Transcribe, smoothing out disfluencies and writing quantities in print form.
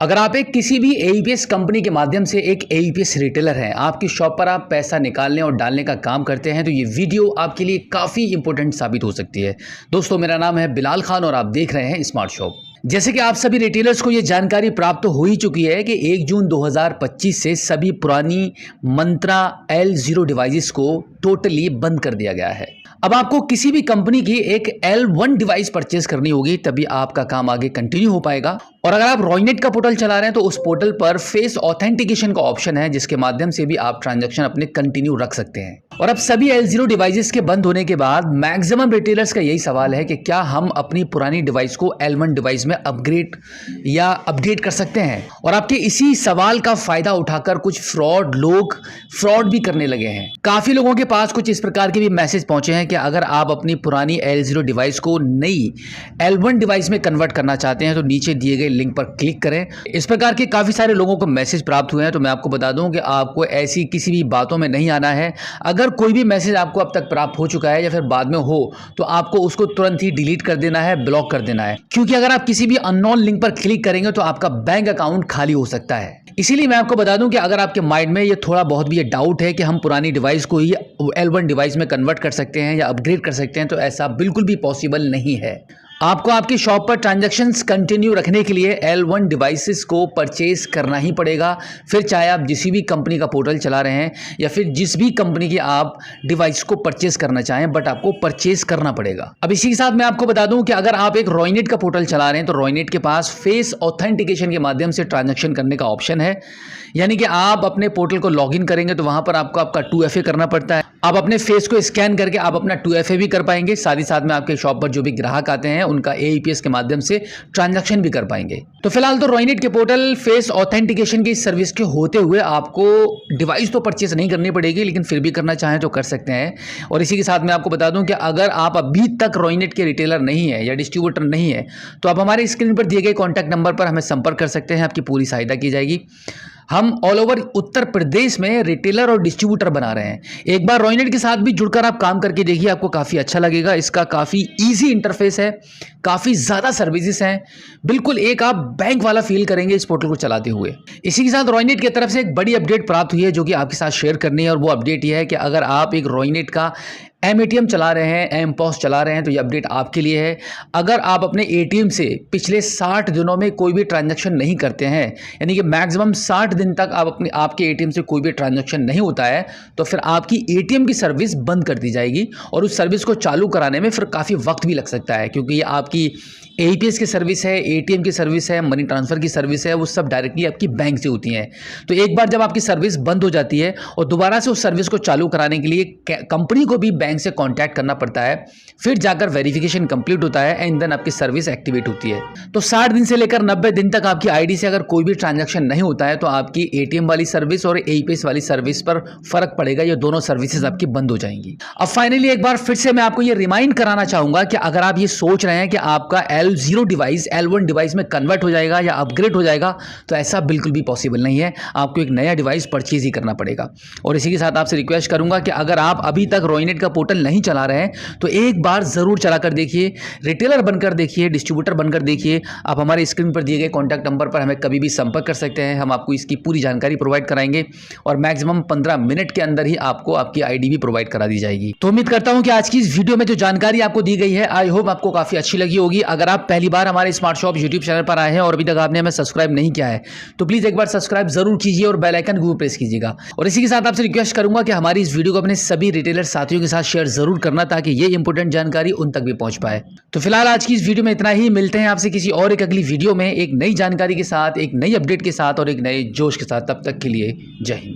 अगर आप एक किसी भी एईपीएस कंपनी के माध्यम से एक एईपीएस रिटेलर हैं, आपकी शॉप पर आप पैसा निकालने और डालने का काम करते हैं, तो ये वीडियो आपके लिए काफ़ी इंपॉर्टेंट साबित हो सकती है। दोस्तों, मेरा नाम है बिलाल खान और आप देख रहे हैं स्मार्ट शॉप। जैसे कि आप सभी रिटेलर्स को ये जानकारी प्राप्त हो ही चुकी है कि 1 जून 2025 से सभी पुरानी मंत्रा L0 डिवाइसेस को टोटली बंद कर दिया गया है। अब आपको किसी भी कंपनी की एक L1 डिवाइस परचेज करनी होगी, तभी आपका काम आगे कंटिन्यू हो पाएगा। और अगर आप रॉयनेट का पोर्टल चला रहे हैं तो उस पोर्टल पर फेस ऑथेंटिकेशन का ऑप्शन है, जिसके माध्यम से भी आप ट्रांजैक्शन अपने कंटिन्यू रख सकते हैं। और अब सभी L0 डिवाइसेस के बंद होने के बाद मैक्सिमम रिटेलर्स का यही सवाल है कि क्या हम अपनी पुरानी डिवाइस को L1 डिवाइस में अपग्रेड या अपडेट कर सकते हैं। और आपके इसी सवाल का फायदा उठाकर कुछ लोग फ्रॉड भी करने लगे हैं। काफी लोगों के पास कुछ इस प्रकार के भी मैसेज पहुंचे हैं कि अगर आप अपनी पुरानी L0 डिवाइस को नई L1 डिवाइस में कन्वर्ट करना चाहते हैं तो नीचे दिए गए लिंक पर क्लिक करें। इस प्रकार के काफी सारे लोगों को मैसेज प्राप्त हुए हैं, तो मैं आपको बता दूं कि आपको ऐसी किसी भी बातों में नहीं आना है। अगर कोई भी मैसेज आपको अब तक प्राप्त हो चुका है या फिर बाद में हो, तो आपको उसको तुरंत ही डिलीट कर देना है, ब्लॉक कर देना है, क्योंकि अगर आप किसी भी अननोन लिंक पर क्लिक करेंगे तो आपका बैंक अकाउंट खाली हो सकता है। इसीलिए मैं आपको बता दूं कि अगर आपके माइंड में ये थोड़ा बहुत भी ये डाउट है कि हम पुरानी डिवाइस को ही L1 डिवाइस में कन्वर्ट कर सकते हैं या अपग्रेड कर सकते हैं, तो ऐसा बिल्कुल भी पॉसिबल नहीं है। आपको आपकी शॉप पर ट्रांजैक्शंस कंटिन्यू रखने के लिए L1 डिवाइसेस को परचेज करना ही पड़ेगा। फिर चाहे आप जिस भी कंपनी का पोर्टल चला रहे हैं या फिर जिस भी कंपनी की आप डिवाइस को परचेज करना चाहें, बट आपको परचेज करना पड़ेगा। अब इसी के साथ मैं आपको बता दूं कि अगर आप एक रॉयनेट का पोर्टल चला रहे हैं तो रॉयनेट के पास फेस ऑथेंटिकेशन के माध्यम से ट्रांजैक्शन करने का ऑप्शन है। यानी कि आप अपने पोर्टल को लॉगिन करेंगे तो वहां पर आपको आपका 2FA करना पड़ता है। आप अपने फेस को स्कैन करके आप अपना 2FA भी कर पाएंगे। साथ ही साथ में आपके शॉप पर जो भी ग्राहक आते हैं उनका एईपीएस के माध्यम से ट्रांजैक्शन भी कर पाएंगे। तो फिलहाल तो रॉयनेट के पोर्टल फेस ऑथेंटिकेशन की सर्विस के होते हुए आपको डिवाइस तो परचेज नहीं करनी पड़ेगी, लेकिन फिर भी करना चाहें तो कर सकते हैं। और इसी के साथ मैं आपको बता दूं कि अगर आप अभी तक रॉयनेट के रिटेलर नहीं है या डिस्ट्रीब्यूटर नहीं है, तो आप हमारे स्क्रीन पर दिए गए कॉन्टैक्ट नंबर पर हमें संपर्क कर सकते हैं। आपकी पूरी सहायता की जाएगी। हम ऑल ओवर उत्तर प्रदेश में रिटेलर और डिस्ट्रीब्यूटर बना रहे हैं। एक बार रॉयनेट के साथ भी जुड़कर आप काम करके देखिए, आपको काफ़ी अच्छा लगेगा। इसका काफ़ी इजी इंटरफेस है, काफ़ी ज़्यादा सर्विसेज हैं, बिल्कुल एक आप बैंक वाला फील करेंगे इस पोर्टल को चलाते हुए। इसी के साथ रॉयनेट की तरफ से एक बड़ी अपडेट प्राप्त हुई है जो कि आपके साथ शेयर करनी है। और वो अपडेट यह है कि अगर आप एक रॉयनेट का एमएटीएम चला रहे हैं, एमपॉस चला रहे हैं, तो ये अपडेट आपके लिए है। अगर आप अपने एटीएम से पिछले 60 दिनों में कोई भी ट्रांजैक्शन नहीं करते हैं, यानी कि मैक्सिमम 60 दिन तक आपके एटीएम से कोई भी ट्रांजैक्शन नहीं होता है, तो फिर आपकी एटीएम की सर्विस बंद कर दी जाएगी। और उस सर्विस को चालू कराने में फिर काफ़ी वक्त भी लग सकता है, क्योंकि ये आपकी एईपीएस की सर्विस है, एटीएम की सर्विस है, मनी ट्रांसफ़र की सर्विस है, वो सब डायरेक्टली आपकी बैंक से होती हैं। तो एक बार जब आपकी सर्विस बंद हो जाती है और दोबारा से उस सर्विस को चालू कराने के लिए कंपनी को भी बैंक से कांटेक्ट करना पड़ता है, फिर जाकर वेरिफिकेशन कंप्लीट होता है एंड देन आपकी सर्विस एक्टिवेट होती है। तो 60 दिन से लेकर 90 दिन तक आपकी आईडी से अगर कोई भी ट्रांजैक्शन नहीं होता है, तो आपकी एटीएम वाली सर्विस और एईपीएस वाली सर्विस पर फर्क पड़ेगा। ये दोनों सर्विसेज आपकी बंद हो जाएंगी। अब फाइनली एक बार फिर से मैं आपको ये रिमाइंड कराना चाहूंगा कि अगर आप ये सोच रहे हैं कि आपका L0 डिवाइस L1 डिवाइस में कन्वर्ट हो जाएगा या अपग्रेड हो जाएगा, तो ऐसा बिल्कुल भी पॉसिबल नहीं है। आपको एक नया डिवाइस परचेज ही करना पड़ेगा। और इसी के साथ आपसे रिक्वेस्ट करूंगा कि अगर आप अभी तक रॉयनेट का पोर्टल नहीं चला रहे हैं तो एक बार जरूर चला कर देखिए, रिटेलर बनकर देखिए, डिस्ट्रीब्यूटर बनकर देखिए। आप हमारे स्क्रीन पर दिए गए कॉन्टैक्ट नंबर पर हमें कभी भी संपर्क कर सकते हैं। हम आपको इसकी पूरी जानकारी प्रोवाइड कराएंगे और मैक्सिमम 15 मिनट के अंदर ही आपको आपकी आईडी भी प्रोवाइड करा दी जाएगी। तो उम्मीद करता हूं कि आज की इस वीडियो में जो जानकारी आपको दी गई है, आई होप आपको काफी अच्छी लगी होगी। अगर आप पहली बार हमारे स्मार्ट शॉप यूट्यूब चैनल पर आए हैं और अभी तक आपने हमें सब्सक्राइब नहीं किया है, तो प्लीज एक बार सब्सक्राइब जरूर कीजिए और बेल आइकन को प्रेस कीजिएगा। और इसी के साथ आपसे रिक्वेस्ट करूंगा कि हमारी इस वीडियो को अपने सभी रिटेलर साथियों के साथ शेयर जरूर करना, ताकि ये इंपॉर्टेंट जानकारी उन तक भी पहुंच पाए। तो फिलहाल आज की इस वीडियो में इतना ही। मिलते हैं आपसे किसी और एक अगली वीडियो में एक नई जानकारी के साथ, एक नई अपडेट के साथ और एक नए जोश के साथ। तब तक के लिए जय हिंद।